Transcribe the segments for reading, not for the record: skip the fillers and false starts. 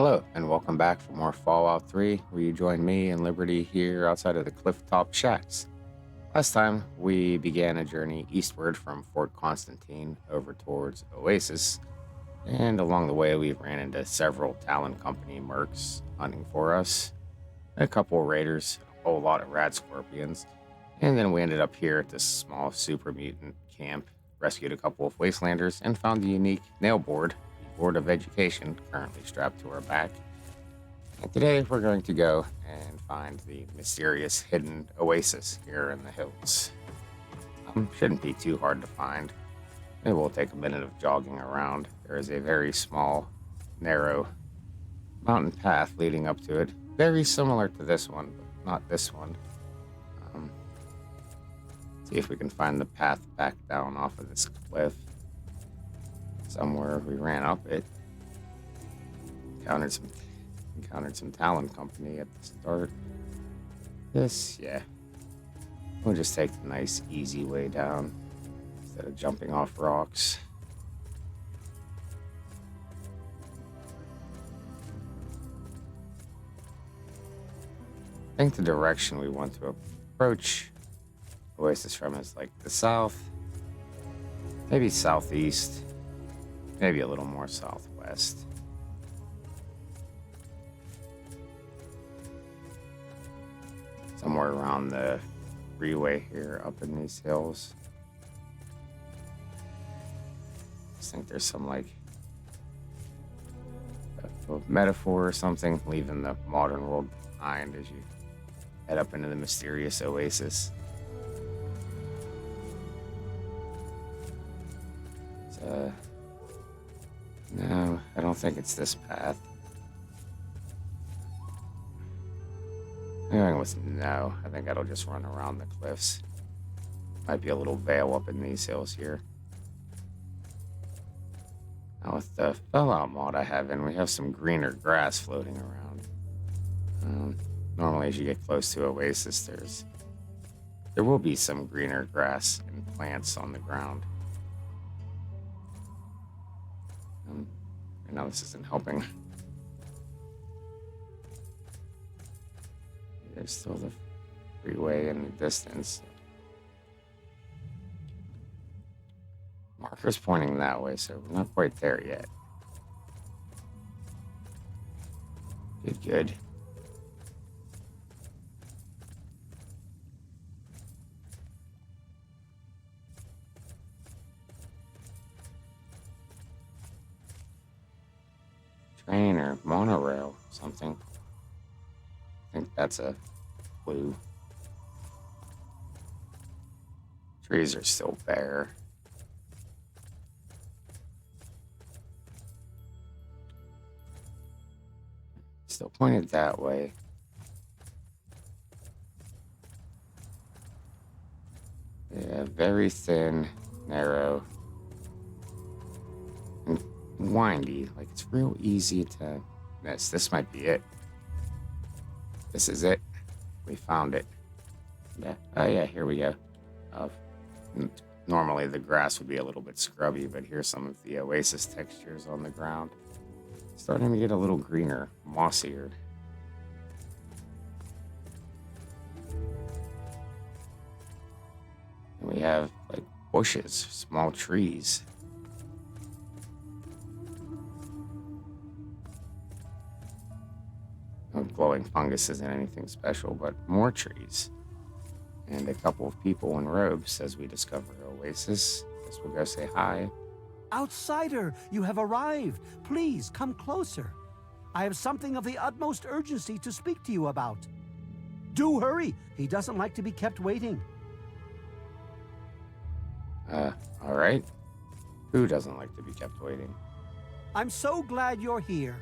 Hello, and welcome back for more Fallout 3, where you join me and Liberty here outside of the Clifftop Shacks. Last time, we began a journey eastward from Fort Constantine over towards Oasis, and along the way, we ran into several Talon Company mercs hunting for us, a couple raiders, a whole lot of rad scorpions, and then we ended up here at this small super mutant camp, rescued a couple of wastelanders, and found the unique nail board, the Board of Education, currently strapped to our back. And today we're going to go and find the mysterious hidden oasis here in the hills. Shouldn't be too hard to find. It will take a minute of jogging around. There is a very small, narrow mountain path leading up to it. Very similar to this one, but not this one. See if we can find the path back down off of this cliff. Somewhere we ran up it. Encountered some Talon Company at the start. Yeah. We'll just take the nice, easy way down instead of jumping off rocks. I think the direction we want to approach Oasis from is like the south, maybe southeast, maybe a little more southwest. Somewhere around the freeway here up in these hills. I think there's some like a metaphor or something, leaving the modern world behind as you head up into the mysterious oasis. No, I don't think it's this path. No, I think that'll just run around the cliffs. Might be a little veil up in these hills here. Now with the Fallout mod I have in, we have some greener grass floating around. Normally as you get close to Oasis, there will be some greener grass and plants on the ground. I know this isn't helping. There's still the freeway in the distance. Marker's pointing that way, so we're not quite there yet. Good. Train or monorail, something. I think that's a clue. Trees are still bare. Still pointed that way. Yeah, very thin, narrow, and windy. Like, it's real easy to miss. This might be it. This is it. We found it. Yeah. Oh, yeah, here we go. Normally the grass would be a little bit scrubby, but here's some of the oasis textures on the ground. Starting to get a little greener, mossier. And we have, like, bushes, small trees. No glowing fungus isn't anything special, but more trees. And a couple of people in robes as we discover Oasis. Guess we'll go say hi. Outsider, you have arrived. Please come closer. I have something of the utmost urgency to speak to you about. Do hurry. He doesn't like to be kept waiting. All right. Who doesn't like to be kept waiting? I'm so glad you're here.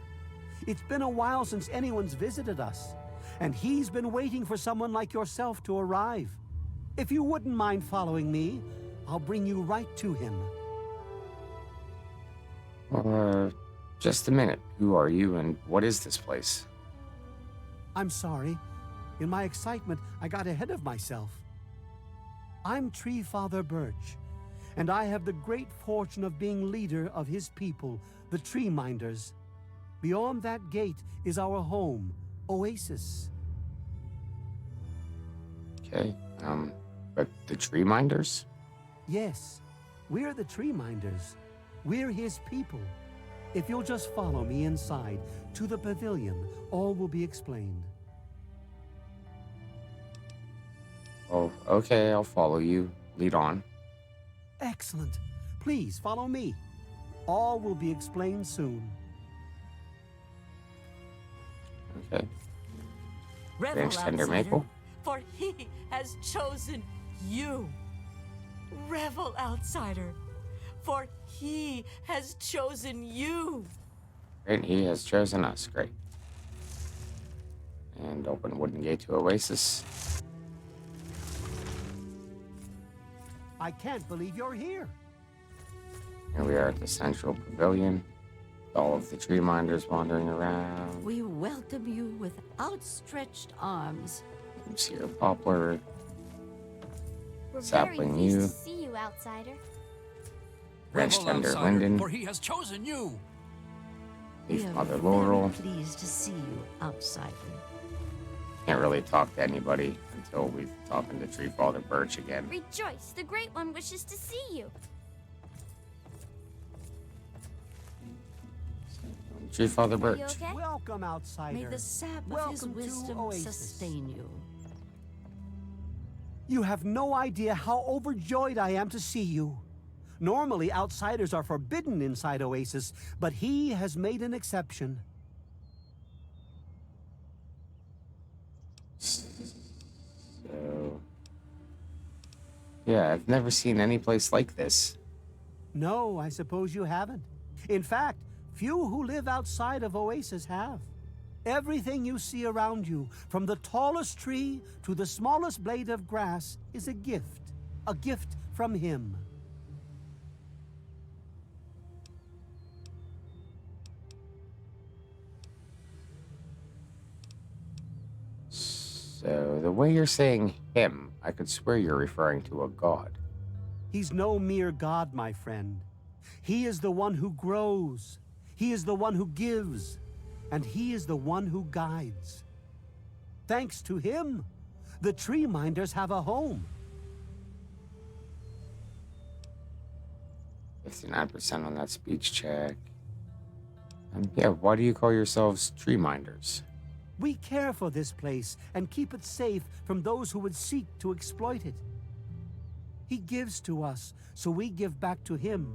It's been a while since anyone's visited us, and he's been waiting for someone like yourself to arrive. If you wouldn't mind following me, I'll bring you right to him. Just a minute. Who are you and what is this place? I'm sorry. In my excitement, I got ahead of myself. I'm Tree Father Birch, and I have the great fortune of being leader of his people, the Tree Minders. Beyond that gate is our home, Oasis. Okay. But the tree minders? Yes, we're the tree minders. We're his people. If you'll just follow me inside to the pavilion, all will be explained. Oh, okay, I'll follow you. Lead on. Excellent. Please follow me. All will be explained soon. Okay. Revel, Branch tender outsider, maple. for he has chosen you. Revel, outsider, for he has chosen you. Great, he has chosen us. Great. And open wooden gate to Oasis. I can't believe you're here. Here we are at the central pavilion. All of the tree minders wandering around. We welcome you with outstretched arms. Sierra poplar. We're Sapling very pleased yew. to see you, outsider. Branch Revel, tender outsider, linden. for he has chosen you. Leaf We are mother very laurel. pleased to see you, outsider. Can't really talk to anybody until we talking to Tree Father Birch again. Rejoice, the Great One wishes to see you. Tree Father Are Birch. you okay? Welcome, outsider. May the sap Welcome of to his wisdom Oasis. sustain you. You have no idea how overjoyed I am to see you. Normally, outsiders are forbidden inside Oasis, but he has made an exception. So, yeah, I've never seen any place like this. No, I suppose you haven't. In fact, few who live outside of Oasis have. Everything you see around you, from the tallest tree to the smallest blade of grass, is a gift from him. So, the way you're saying him, I could swear you're referring to a god. He's no mere god, my friend. He is the one who grows. He is the one who gives. And he is the one who guides. Thanks to him, the tree minders have a home. 59% on that speech check. Yeah, why do you call yourselves tree minders? We care for this place and keep it safe from those who would seek to exploit it. He gives to us, so we give back to him.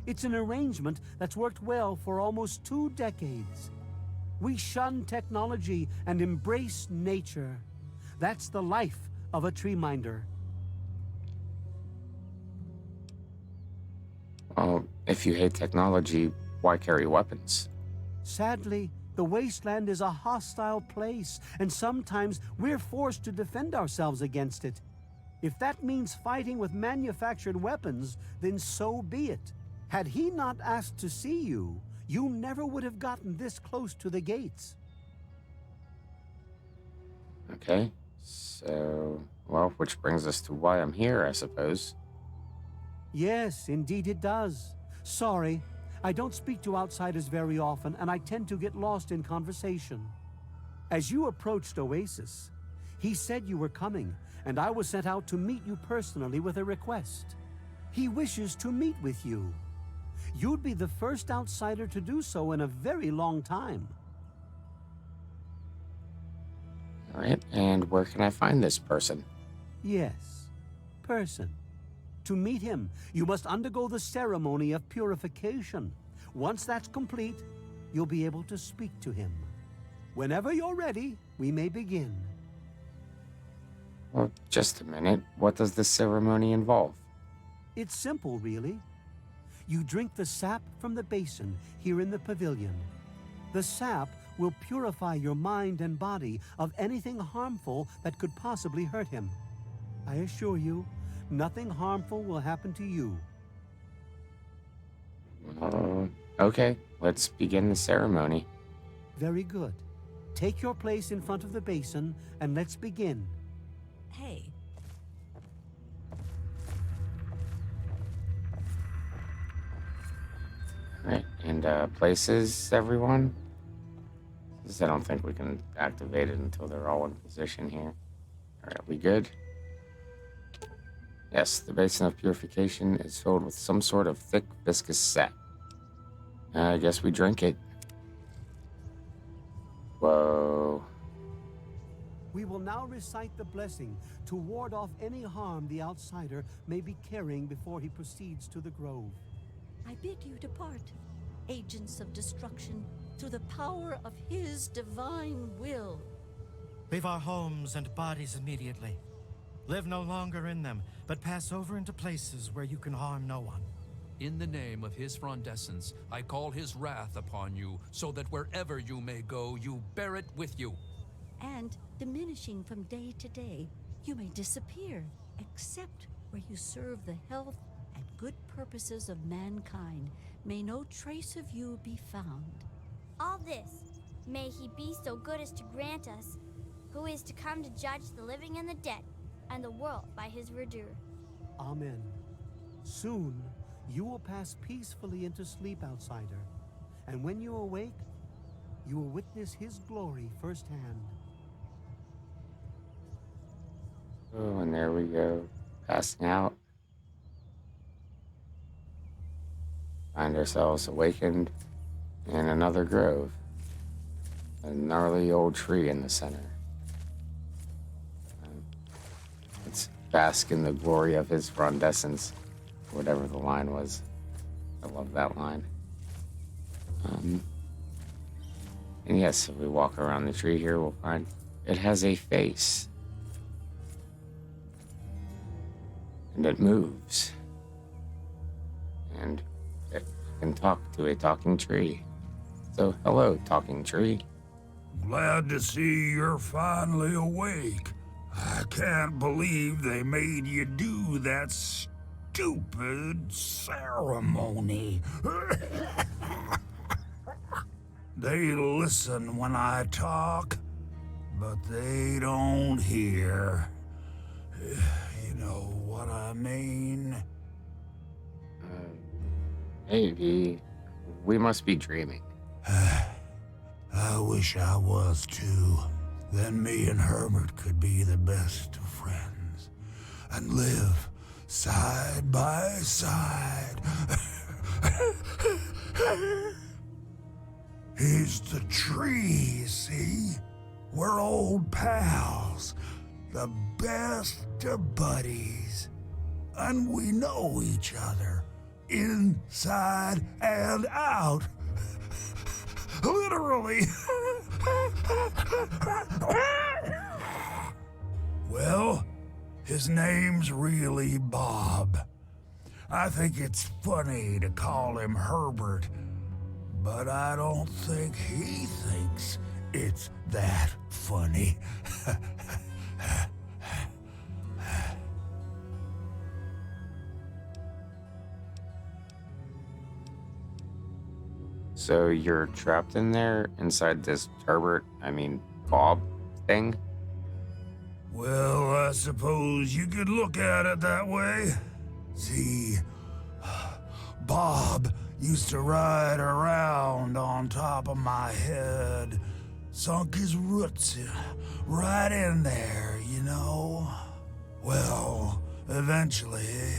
It's an arrangement that's worked well for almost 2 decades. We shun technology and embrace nature. That's the life of a tree minder. Well, if you hate technology, why carry weapons? Sadly, the wasteland is a hostile place, and sometimes we're forced to defend ourselves against it. If that means fighting with manufactured weapons, then so be it. Had he not asked to see you, you never would have gotten this close to the gates. Okay, so, well, which brings us to why I'm here, I suppose. Yes, indeed it does. Sorry, I don't speak to outsiders very often, and I tend to get lost in conversation. As you approached Oasis, he said you were coming, and I was sent out to meet you personally with a request. He wishes to meet with you. You'd be the first outsider to do so in a very long time. All right, and where can I find this person? Yes, person. To meet him, you must undergo the ceremony of purification. Once that's complete, you'll be able to speak to him. Whenever you're ready, we may begin. Well, just a minute. What does this ceremony involve? It's simple, really. You drink the sap from the basin here in the pavilion. The sap will purify your mind and body of anything harmful that could possibly hurt him. I assure you, nothing harmful will happen to you. Okay, let's begin the ceremony. Very good. Take your place in front of the basin and let's begin. Hey, All right, and places, everyone? Because I don't think we can activate it until they're all in position here. Alright, we good? Yes, the basin of purification is filled with some sort of thick, viscous sap. I guess we drink it. Whoa. We will now recite the blessing to ward off any harm the outsider may be carrying before he proceeds to the grove. I bid you depart, agents of destruction, through the power of his divine will. Leave our homes and bodies immediately. Live no longer in them, but pass over into places where you can harm no one. In the name of his frondescence, I call his wrath upon you, so that wherever you may go, you bear it with you. And, diminishing from day to day, you may disappear, except where you serve the health and good purposes of mankind. May no trace of you be found. All this, may he be so good as to grant us, who is to come to judge the living and the dead, and the world by his verdure. Amen. Soon, you will pass peacefully into sleep, outsider. And when you awake, you will witness his glory firsthand. Oh, and there we go. Passing out. Find ourselves awakened in another grove. A gnarly old tree in the center. Let's bask in the glory of his frondescence. Whatever the line was. I love that line. And yes, if we walk around the tree here, we'll find it has a face. And it moves. And it can talk to a talking tree. So, hello, talking tree. Glad to see you're finally awake. I can't believe they made you do that stupid ceremony. They listen when I talk, but they don't hear. You know what I mean? Maybe. We must be dreaming. I wish I was too. Then me and Herbert could be the best of friends and live side by side. He's the tree, see? We're old pals, the best of buddies. And we know each other, inside and out. Literally. Well, his name's really Bob. I think it's funny to call him Herbert, but I don't think he thinks it's that funny. So you're trapped in there inside this Bob thing? Well, I suppose you could look at it that way. See, Bob used to ride around on top of my head, sunk his roots right in there, you know? Well, eventually,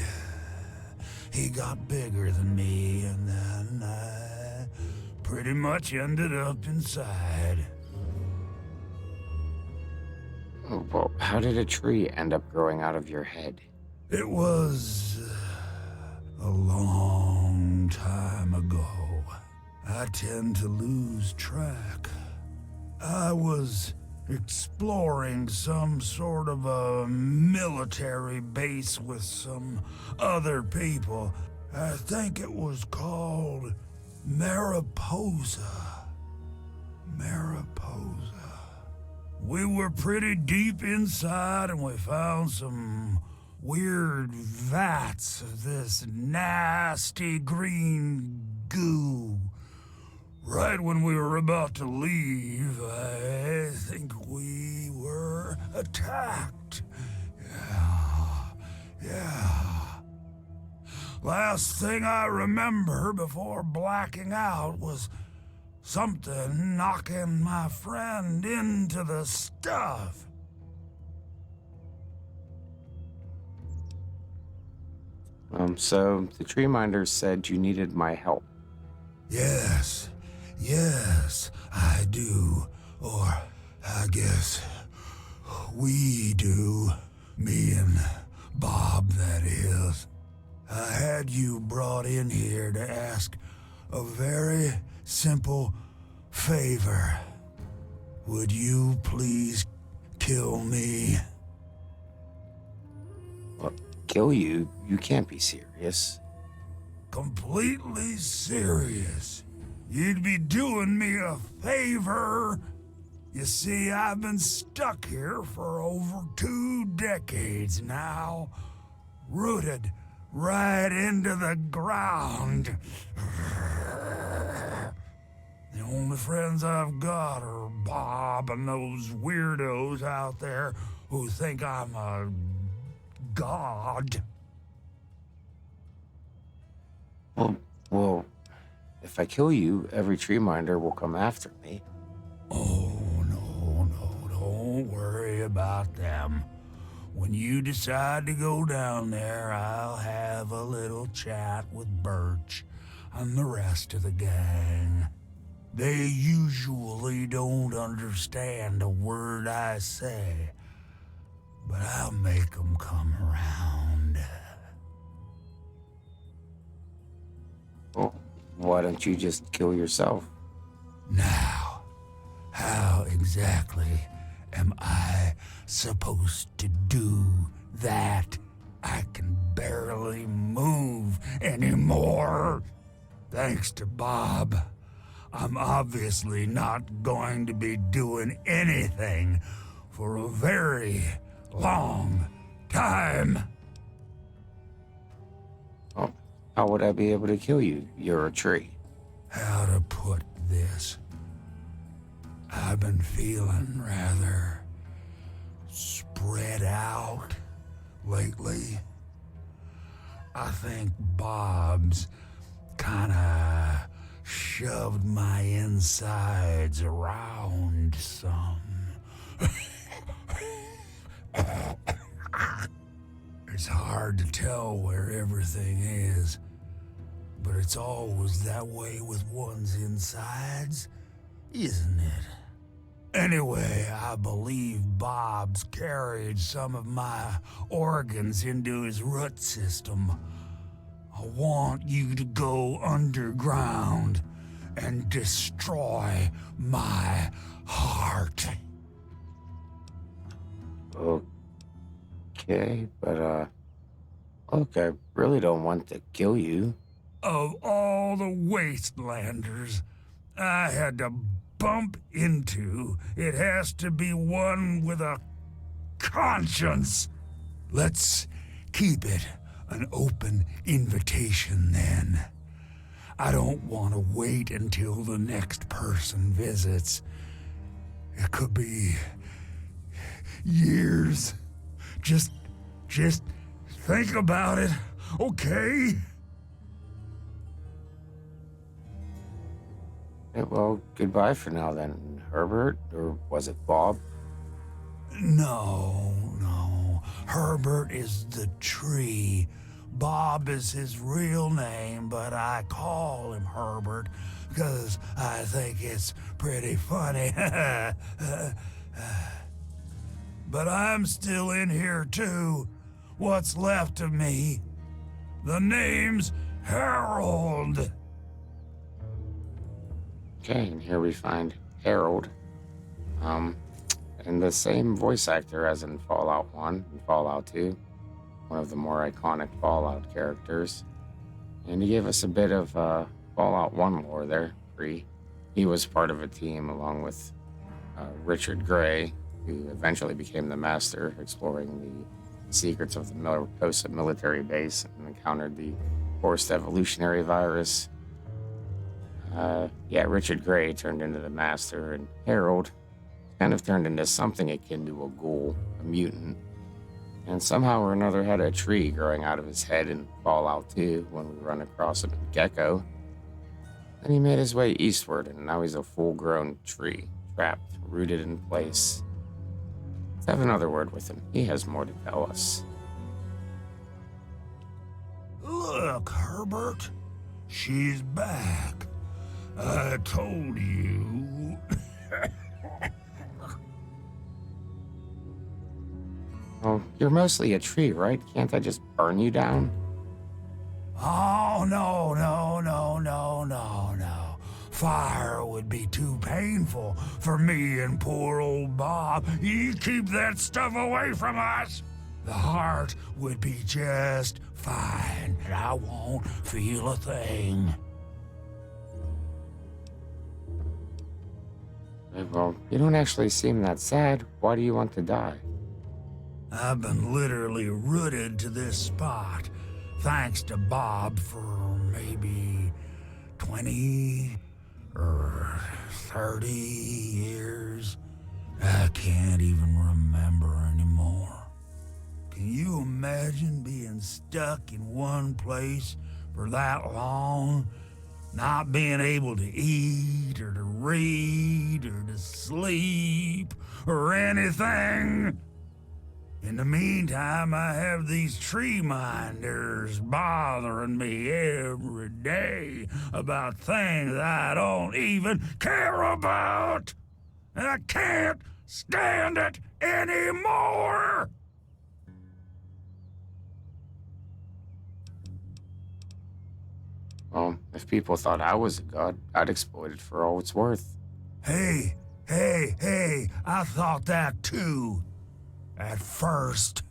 he got bigger than me, and then I pretty much ended up inside. Well, how did a tree end up growing out of your head? It was a long time ago. I tend to lose track. I was exploring some sort of a military base with some other people. I think it was called Mariposa. We were pretty deep inside and we found some weird vats of this nasty green goo. Right when we were about to leave, I think we were attacked. Yeah. Last thing I remember before blacking out was something knocking my friend into the stuff. So the tree minders said you needed my help. Yes, I do. Or I guess we do. Me and Bob, that is. I had you brought in here to ask a very simple favor. Would you please kill me? Well, kill you? You can't be serious. Completely serious. You'd be doing me a favor. You see, I've been stuck here for over 2 decades now, rooted right into the ground. The only friends I've got are Bob and those weirdos out there who think I'm a god. Well, if I kill you, every tree minder will come after me. Oh, no, don't worry about them. When you decide to go down there, I'll have a little chat with Birch and the rest of the gang. They usually don't understand a word I say, but I'll make them come around. Well, why don't you just kill yourself? Now, how exactly am I supposed to do that? I can barely move anymore. Thanks to Bob, I'm obviously not going to be doing anything for a very long time. Oh, how would I be able to kill you? You're a tree. How to put this? I've been feeling rather spread out lately. I think Bob's kinda shoved my insides around some. It's hard to tell where everything is, but it's always that way with one's insides, isn't it? Anyway, I believe Bob's carried some of my organs into his root system. I want you to go underground and destroy my heart. Okay, but, look, I really don't want to kill you. Of all the wastelanders I had to bump into, it has to be one with a conscience. Let's keep it an open invitation then. I don't want to wait until the next person visits. It could be years. Just think about it, okay? Yeah, well, goodbye for now then, Herbert, or was it Bob? No. Herbert is the tree. Bob is his real name, but I call him Herbert because I think it's pretty funny. But I'm still in here too. What's left of me? The name's Harold. Okay, and here we find Harold. And the same voice actor as in Fallout 1 and Fallout 2. One of the more iconic Fallout characters. And he gave us a bit of Fallout 1 lore there, free. He was part of a team along with Richard Gray, who eventually became the Master, exploring the secrets of the Mariposa military base and encountered the forced evolutionary virus. Richard Gray turned into the Master, and Harold kind of turned into something akin to a ghoul, a mutant. And somehow or another had a tree growing out of his head in Fallout 2 when we run across him in Gecko. Then he made his way eastward, and now he's a full-grown tree, trapped, rooted in place. Let's have another word with him. He has more to tell us. Look, Herbert. She's back. I told you. Oh, you're mostly a tree, right? Can't I just burn you down? Oh, no. Fire would be too painful for me and poor old Bob. You keep that stuff away from us. The heart would be just fine, and I won't feel a thing. Well, you don't actually seem that sad. Why do you want to die? I've been literally rooted to this spot, thanks to Bob, for maybe 20 or 30 years. I can't even remember anymore. Can you imagine being stuck in one place for that long? Not being able to eat, or to read, or to sleep, or anything? In the meantime, I have these tree minders bothering me every day about things I don't even care about. And I can't stand it anymore! Well, if people thought I was a god, I'd exploit it for all it's worth. Hey, I thought that too. At first,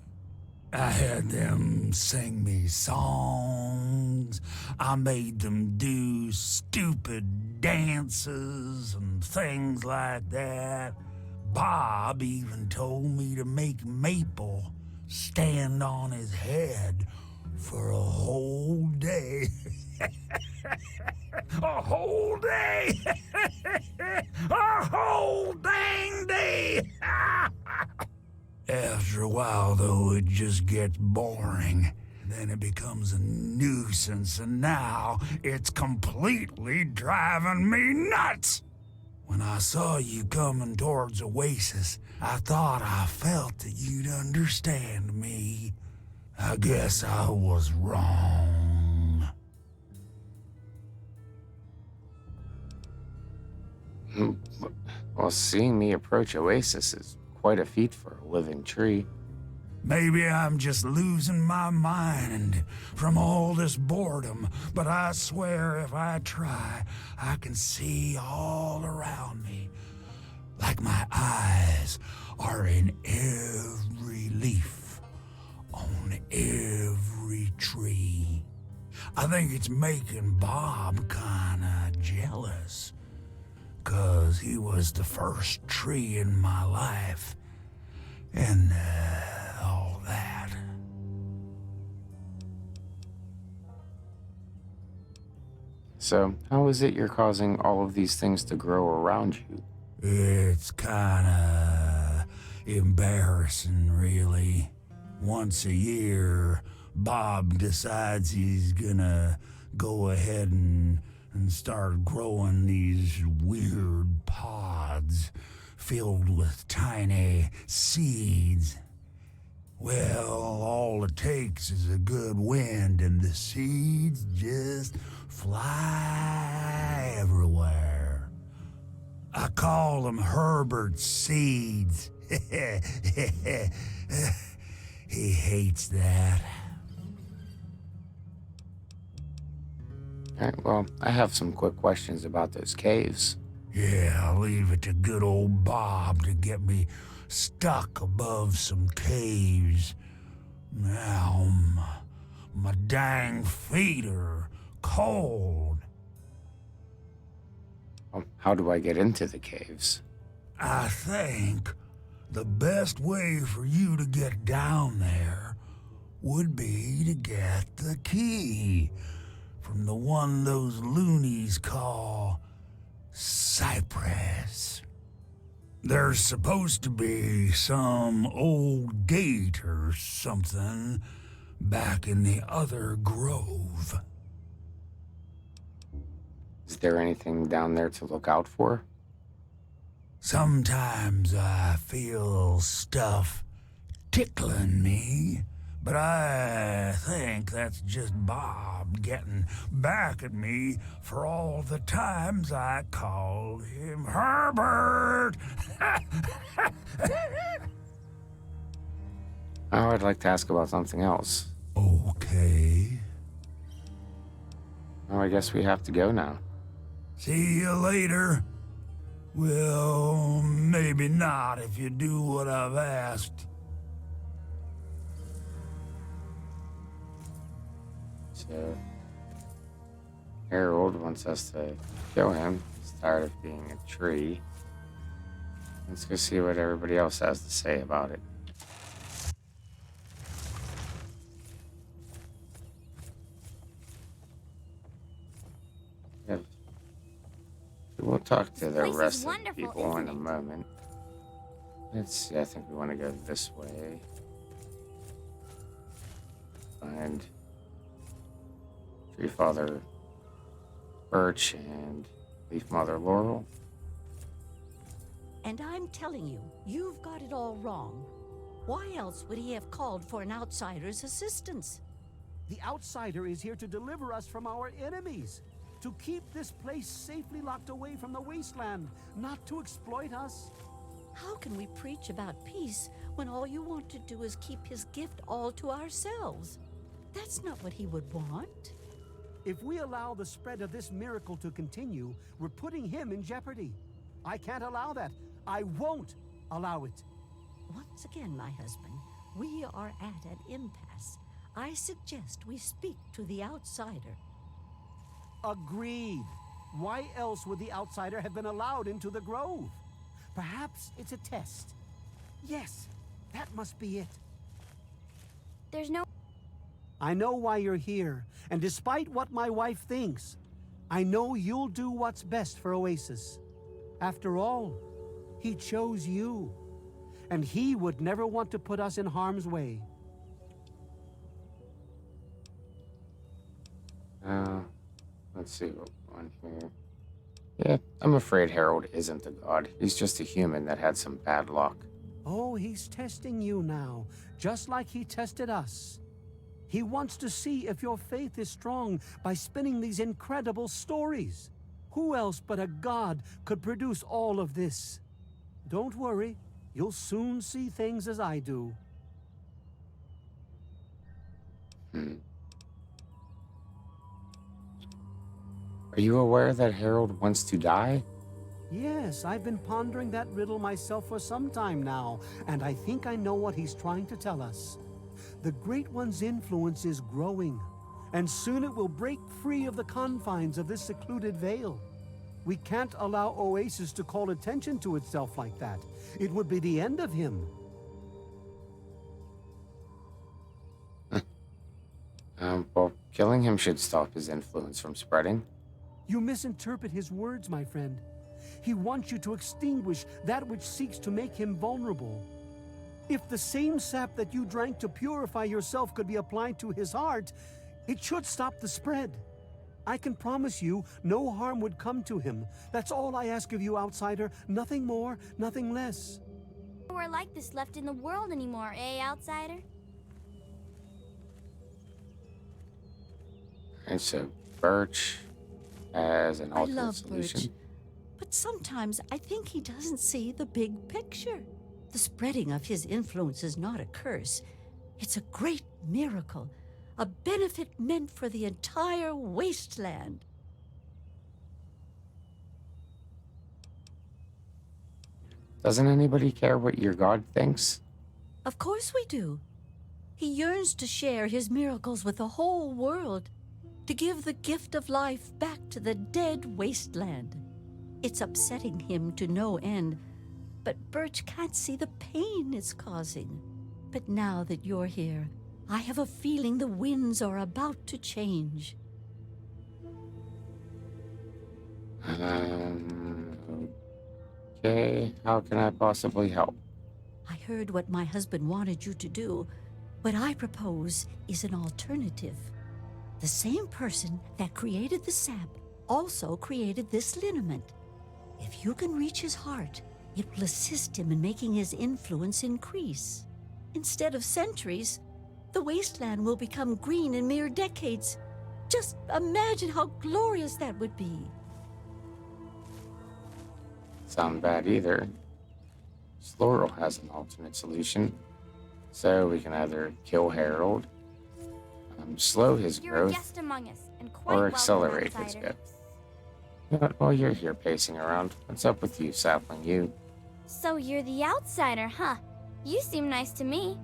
I had them sing me songs. I made them do stupid dances and things like that. Bob even told me to make Maple stand on his head for a whole day. A whole day! A whole dang day! After a while, though, it just gets boring. Then it becomes a nuisance, and now it's completely driving me nuts! When I saw you coming towards Oasis, I thought I felt that you'd understand me. I guess I was wrong. Well, seeing me approach Oasis is quite a feat for a living tree. Maybe I'm just losing my mind from all this boredom, but I swear if I try, I can see all around me. Like my eyes are in every leaf, on every tree. I think it's making Bob kinda jealous, 'cause he was the first tree in my life, and all that. So, how is it you're causing all of these things to grow around you? It's kinda embarrassing, really. Once a year, Bob decides he's gonna go ahead and start growing these weird pods filled with tiny seeds. Well, all it takes is a good wind and the seeds just fly everywhere. I call them Herbert's seeds. He hates that. Alright, well, I have some quick questions about those caves. Yeah, I'll leave it to good old Bob to get me stuck above some caves. Now, my dang feet are cold. How do I get into the caves? I think the best way for you to get down there would be to get the key from the one those loonies call Cypress. There's supposed to be some old gate or something back in the other grove. Is there anything down there to look out for? Sometimes I feel stuff tickling me, but I think that's just Bob getting back at me for all the times I called him Herbert. Oh, I'd like to ask about something else. Okay. Oh, I guess we have to go now. See you later. Well, maybe not if you do what I've asked. So, Harold wants us to kill him. He's tired of being a tree. Let's go see what everybody else has to say about it. Yeah. We'll talk to the place is rest of the wonderful, people in a isn't it? moment. Let's see, I think we want to go this way. Find Tree Father Birch and Leaf Mother Laurel. And I'm telling you, you've got it all wrong. Why else would he have called for an outsider's assistance? The outsider is here to deliver us from our enemies, to keep this place safely locked away from the wasteland, not to exploit us. How can we preach about peace when all you want to do is keep his gift all to ourselves? That's not what he would want. If we allow the spread of this miracle to continue, we're putting him in jeopardy. I can't allow that. I won't allow it. Once again, my husband, we are at an impasse. I suggest we speak to the outsider. Agreed. Why else would the outsider have been allowed into the grove? Perhaps it's a test. Yes, that must be it. There's no... I know why you're here, and despite what my wife thinks, I know you'll do what's best for Oasis. After all, he chose you, and he would never want to put us in harm's way. Let's see what one here. Yeah, I'm afraid Harold isn't a god. He's just a human that had some bad luck. Oh, he's testing you now, just like he tested us. He wants to see if your faith is strong by spinning these incredible stories. Who else but a god could produce all of this? Don't worry, you'll soon see things as I do. Are you aware that Harold wants to die? Yes, I've been pondering that riddle myself for some time now, and I think I know what he's trying to tell us. The Great One's influence is growing, and soon it will break free of the confines of this secluded vale. We can't allow Oasis to call attention to itself like that. It would be the end of him. Well, killing him should stop his influence from spreading. You misinterpret his words, my friend. He wants you to extinguish that which seeks to make him vulnerable. If the same sap that you drank to purify yourself could be applied to his heart, it should stop the spread. I can promise you no harm would come to him. That's all I ask of you, outsider. Nothing more, nothing less. Nowhere like this left in the world anymore, eh, outsider? And so, Birch as an I alternate love solution. Birch, but sometimes I think he doesn't see the big picture. The spreading of his influence is not a curse. It's a great miracle, a benefit meant for the entire wasteland. Doesn't anybody care what your god thinks? Of course we do. He yearns to share his miracles with the whole world, to give the gift of life back to the dead wasteland. It's upsetting him to no end, but Birch can't see the pain it's causing. But now that you're here, I have a feeling the winds are about to change. Okay, how can I possibly help? I heard what my husband wanted you to do. What I propose is an alternative. The same person that created the sap also created this lineament. If you can reach his heart, it will assist him in making his influence increase. Instead of centuries, the wasteland will become green in mere decades. Just imagine how glorious that would be. Sound bad either. Laurel has an alternate solution. So we can either kill Harold, slow his You're a growth, guest among us, and quite or welcome, accelerate his outsider. growth. But while you're here pacing around, what's up with you, sapling? You? So you're the outsider, huh? You seem nice to me.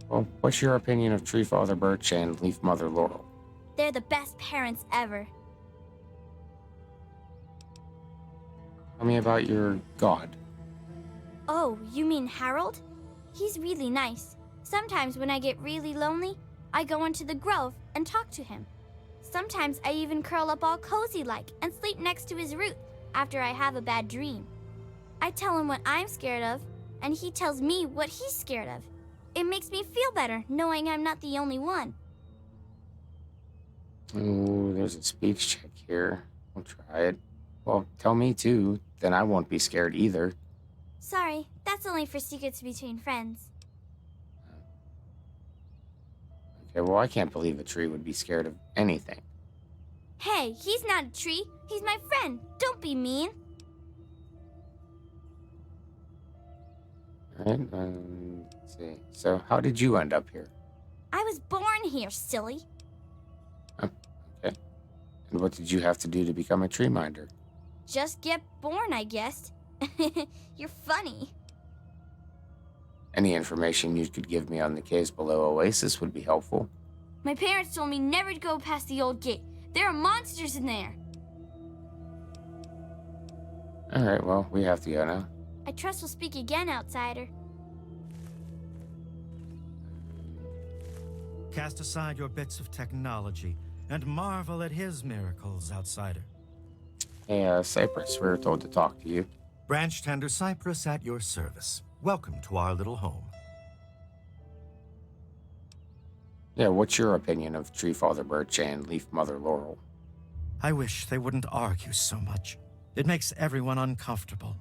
Well, what's your opinion of Tree Father Birch and Leaf Mother Laurel? They're the best parents ever. Tell me about your god. Oh, you mean Harold? He's really nice. Sometimes when I get really lonely, I go into the grove and talk to him. Sometimes I even curl up all cozy-like and sleep next to his root after I have a bad dream. I tell him what I'm scared of, and he tells me what he's scared of. It makes me feel better knowing I'm not the only one. Ooh, there's a speech check here. I'll try it. Well, tell me too, then I won't be scared either. Sorry, that's only for secrets between friends. Okay, well, I can't believe a tree would be scared of anything. Hey, he's not a tree. He's my friend. Don't be mean. Alright, let's see. So, how did you end up here? I was born here, silly. Oh, okay. And what did you have to do to become a tree minder? Just get born, I guess. You're funny. Any information you could give me on the caves below Oasis would be helpful. My parents told me never to go past the old gate. There are monsters in there. Alright, well, we have to go now. I trust we'll speak again, outsider. Cast aside your bits of technology and marvel at his miracles, outsider. Hey, Cypress, we were told to talk to you. Branch Tender Cypress at your service. Welcome to our little home. Yeah, what's your opinion of Tree Father Birch and Leaf Mother Laurel? I wish they wouldn't argue so much. It makes everyone uncomfortable.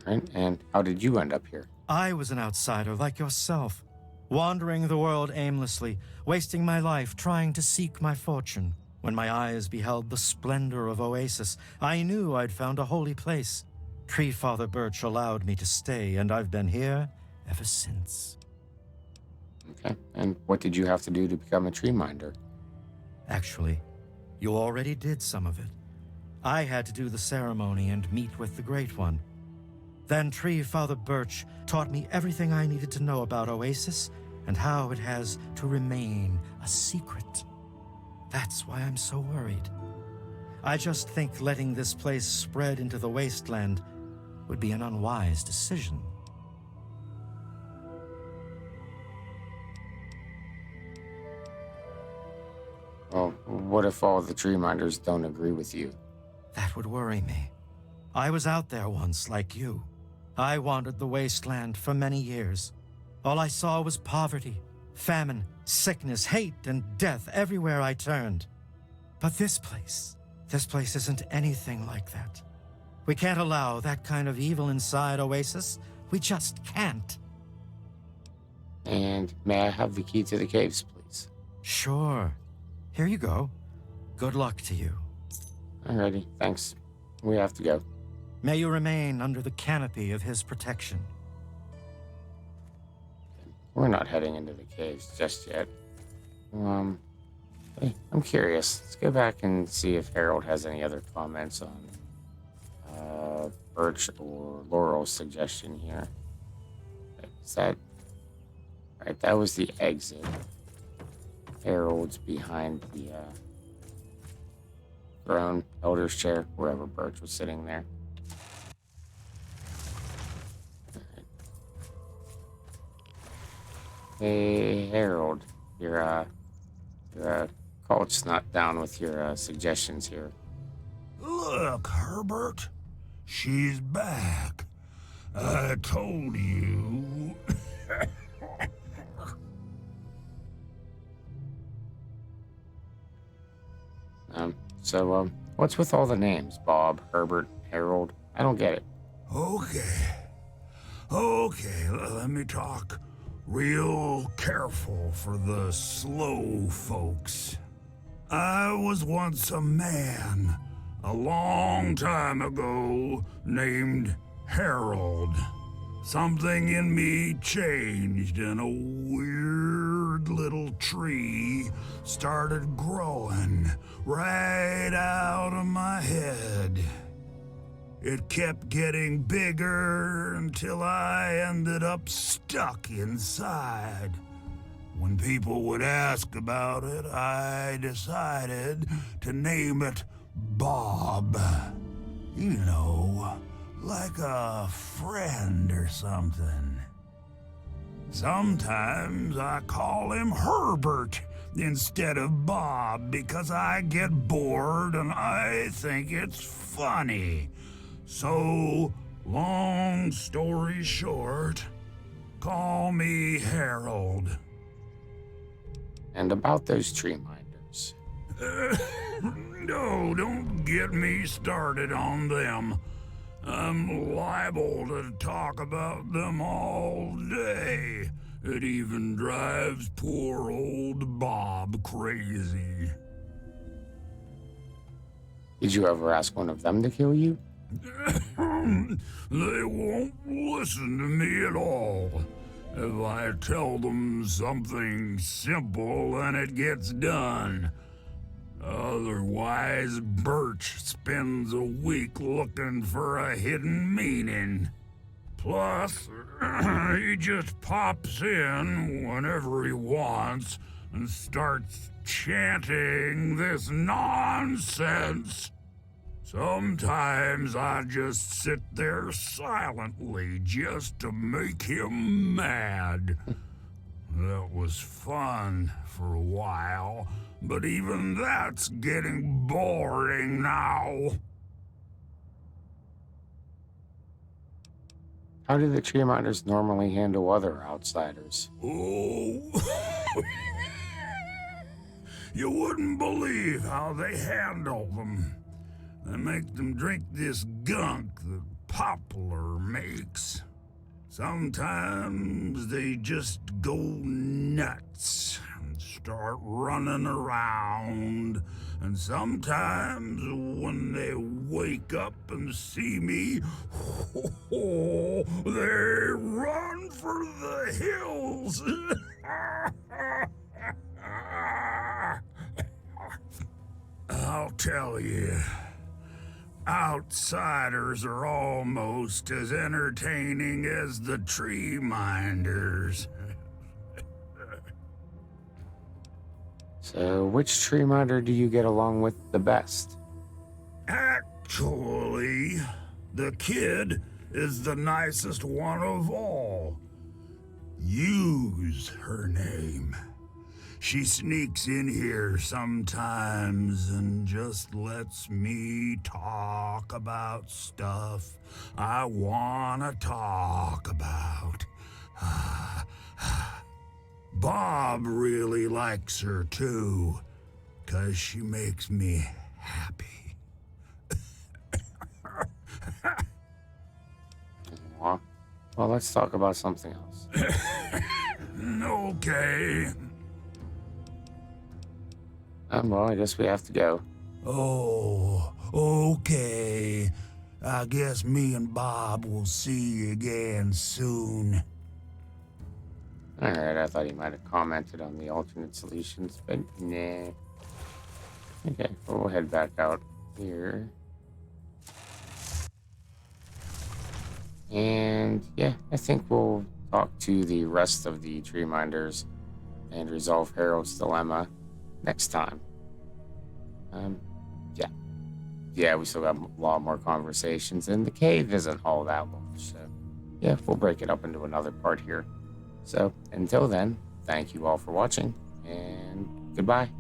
Alright, and how did you end up here? I was an outsider like yourself, wandering the world aimlessly, wasting my life trying to seek my fortune. When my eyes beheld the splendor of Oasis, I knew I'd found a holy place. Tree Father Birch allowed me to stay, and I've been here ever since. Okay, and what did you have to do to become a tree minder? Actually, you already did some of it. I had to do the ceremony and meet with the Great One. Then Tree Father Birch taught me everything I needed to know about Oasis and how it has to remain a secret. That's why I'm so worried. I just think letting this place spread into the wasteland would be an unwise decision. Well, what if all the tree minders don't agree with you? That would worry me. I was out there once, like you. I wandered the wasteland for many years. All I saw was poverty, famine, sickness, hate, and death everywhere I turned. But this place isn't anything like that. We can't allow that kind of evil inside Oasis. We just can't. And may I have the key to the caves, please? Sure. Here you go. Good luck to you. Alrighty, thanks. We have to go. May you remain under the canopy of his protection. We're not heading into the caves just yet. Hey, I'm curious. Let's go back and see if Harold has any other comments on Birch or Laurel's suggestion here. Is that... Right, that was the exit. Harold's behind the throne, elder's chair, wherever Birch was sitting there. Alright. Hey, Harold, your cult's not down with your suggestions here. Look, Herbert, she's back. I told you. So, what's with all the names? Bob, Herbert, Harold? I don't get it. Okay, let me talk real careful for the slow folks. I was once a man, a long time ago, named Harold. Something in me changed and a weird little tree started growing right out of my head. It kept getting bigger until I ended up stuck inside. When people would ask about it, I decided to name it Bob. You know, like a friend or something. Sometimes I call him Herbert instead of Bob because I get bored and I think it's funny. So, long story short, call me Harold. And about those tree minders. No, don't get me started on them. I'm liable to talk about them all day. It even drives poor old Bob crazy. Did you ever ask one of them to kill you? They won't listen to me at all. If I tell them something simple, then it gets done. Otherwise, Birch spends a week looking for a hidden meaning. Plus, he just pops in whenever he wants and starts chanting this nonsense. Sometimes I just sit there silently just to make him mad. That was fun for a while, but even that's getting boring now. How do the tree minders normally handle other outsiders? Oh, you wouldn't believe how they handle them. They make them drink this gunk that Poplar makes. Sometimes they just go nuts and start running around. And sometimes when they wake up and see me, they run for the hills. I'll tell you. Outsiders are almost as entertaining as the tree minders. So, which tree minder do you get along with the best? Actually, the kid is the nicest one of all. Use her name. She sneaks in here sometimes and just lets me talk about stuff I wanna talk about. Bob really likes her too, 'cause she makes me happy. Well, let's talk about something else. Okay. Well, I guess we have to go. Oh, okay. I guess me and Bob will see you again soon. Alright, I thought he might have commented on the alternate solutions, but nah. Okay, well, we'll head back out here. And yeah, I think we'll talk to the rest of the tree minders and resolve Harold's dilemma next time. Yeah, we still got a lot more conversations, and the cave isn't all that large, so yeah, we'll break it up into another part here. So until then, thank you all for watching, and goodbye.